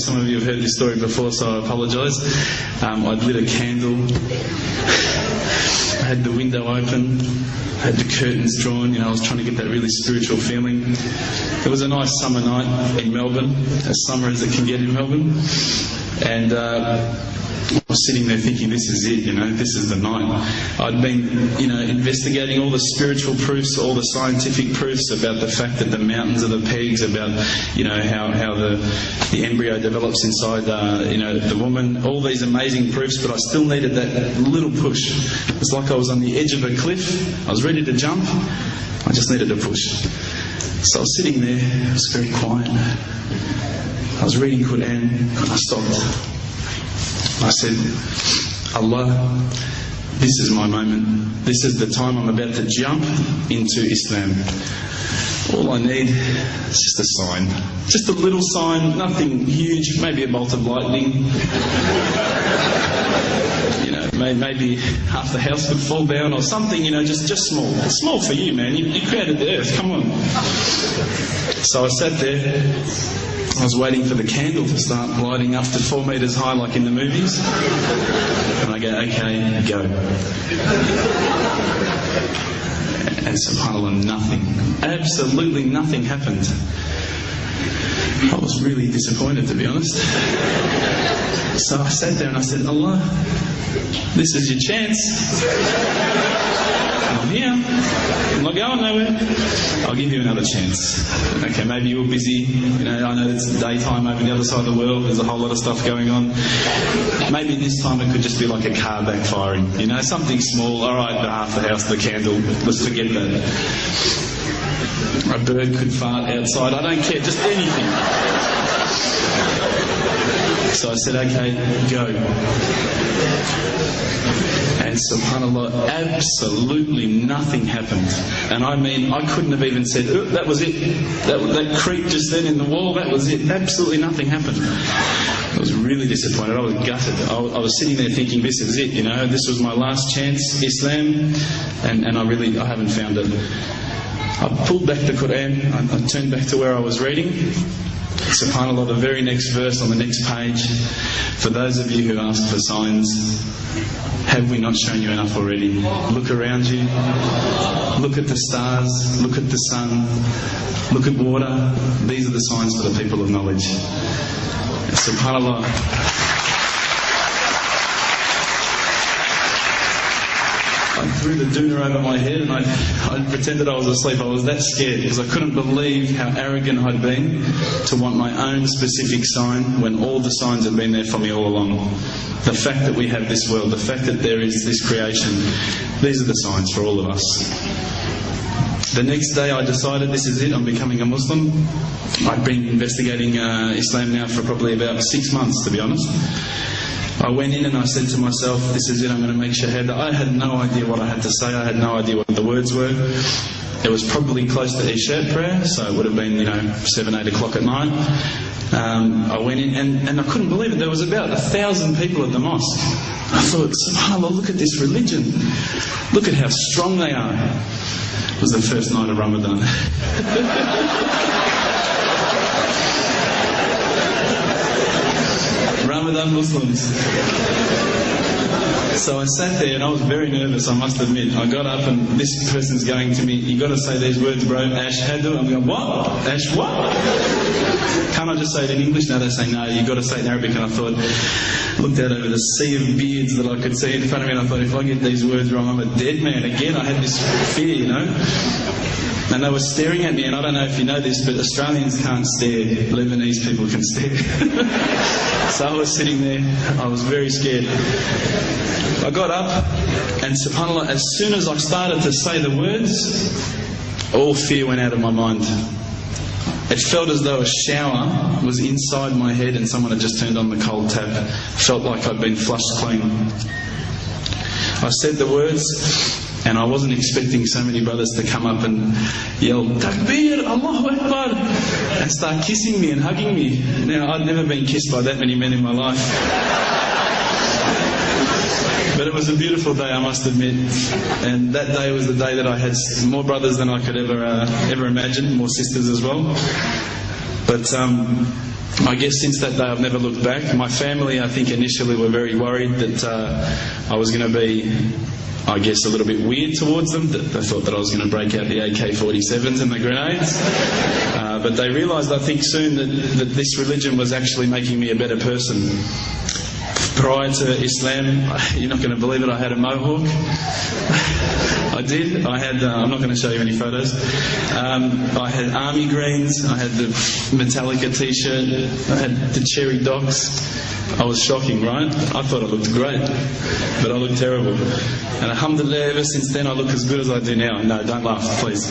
Some of you have heard this story before, so I apologise. I'd lit a candle. I had the window open. I had the curtains drawn. I was trying to get that really spiritual feeling. It was a nice summer night in Melbourne, as summer as it can get in Melbourne. And I was sitting there thinking, this is it, this is the night. I'd been, investigating all the spiritual proofs, all the scientific proofs about the fact that the mountains are the pegs, about, how the embryo develops inside, the woman, all these amazing proofs, but I still needed that little push. It was like I was on the edge of a cliff. I was ready to jump. I just needed a push. So I was sitting there. It was very quiet. I was reading Quran, and I stopped. I said, Allah, this is my moment. This is the time I'm about to jump into Islam. All I need is just a sign. Just a little sign, nothing huge, maybe a bolt of lightning. Maybe half the house could fall down or something, just small. It's small for you, man. You created the earth, come on. So I sat there. I was waiting for the candle to start lighting up to 4 metres high like in the movies. And I go, okay, go. And subhanAllah, nothing. Absolutely nothing happened. I was really disappointed, to be honest. So I sat there and I said, Allah, this is your chance. I'm here. I'm not going nowhere. I'll give you another chance. Okay, maybe you were busy. I know it's daytime over the other side of the world. There's a whole lot of stuff going on. Maybe this time it could just be like a car backfiring. Something small. All right, half the house, the candle. Let's forget that. A bird could fart outside. I don't care. Just anything. So I said, okay, go. And subhanAllah, absolutely nothing happened. And I mean, I couldn't have even said, oh, that was it. That creak just then in the wall, that was it. Absolutely nothing happened. I was really disappointed. I was gutted. I was sitting there thinking, this is it, this was my last chance, Islam, and I haven't found it. I pulled back the Quran, I turned back to where I was reading. SubhanAllah, the very next verse on the next page, for those of you who ask for signs, have we not shown you enough already? Look around you, look at the stars, look at the sun, look at water. These are the signs for the people of knowledge. SubhanAllah. I threw the doona over my head and I pretended I was asleep. I was that scared because I couldn't believe how arrogant I'd been to want my own specific sign when all the signs had been there for me all along. The fact that we have this world, the fact that there is this creation, these are the signs for all of us. The next day I decided this is it, I'm becoming a Muslim. I'd been investigating Islam now for probably about 6 months, to be honest. I went in and I said to myself, this is it, I'm going to make shahada. I had no idea what I had to say. I had no idea what the words were. It was probably close to Isha prayer, so it would have been, 7, 8 o'clock at night. I went in and I couldn't believe it. There was about 1,000 people at the mosque. I thought, subhanAllah, look at this religion. Look at how strong they are. It was the first night of Ramadan. Ramadan Muslims. So I sat there and I was very nervous, I must admit. I got up and this person's going to me, you got to say these words, bro, Ashhadu. I'm going, what? Ash what? Can't I just say it in English? No, they say no, you got to say it in Arabic. And I thought, looked out over the sea of beards that I could see in front of me and I thought, if I get these words wrong, I'm a dead man again. I had this fear, And they were staring at me, and I don't know if you know this, but Australians can't stare. Lebanese people can stare. So I was sitting there, I was very scared. I got up, and subhanAllah, as soon as I started to say the words, all fear went out of my mind. It felt as though a shower was inside my head and someone had just turned on the cold tap. It felt like I'd been flushed clean. I said the words, and I wasn't expecting so many brothers to come up and yell, Takbir, Allahu Akbar, and start kissing me and hugging me. Now, I'd never been kissed by that many men in my life. But it was a beautiful day, I must admit. And that day was the day that I had more brothers than I could ever imagine, more sisters as well. But I guess since that day I've never looked back. My family, I think, initially were very worried that I was going to be, I guess, a little bit weird towards them. That they thought that I was going to break out the AK-47s and the grenades. But they realised, I think, soon that this religion was actually making me a better person. Prior to Islam, you're not going to believe it, I had a mohawk. I did. I had, I'm not going to show you any photos. I had army greens, I had the Metallica t-shirt, I had the cherry docks. I was shocking, right? I thought I looked great, but I looked terrible. And alhamdulillah, ever since then I look as good as I do now. No, don't laugh, please.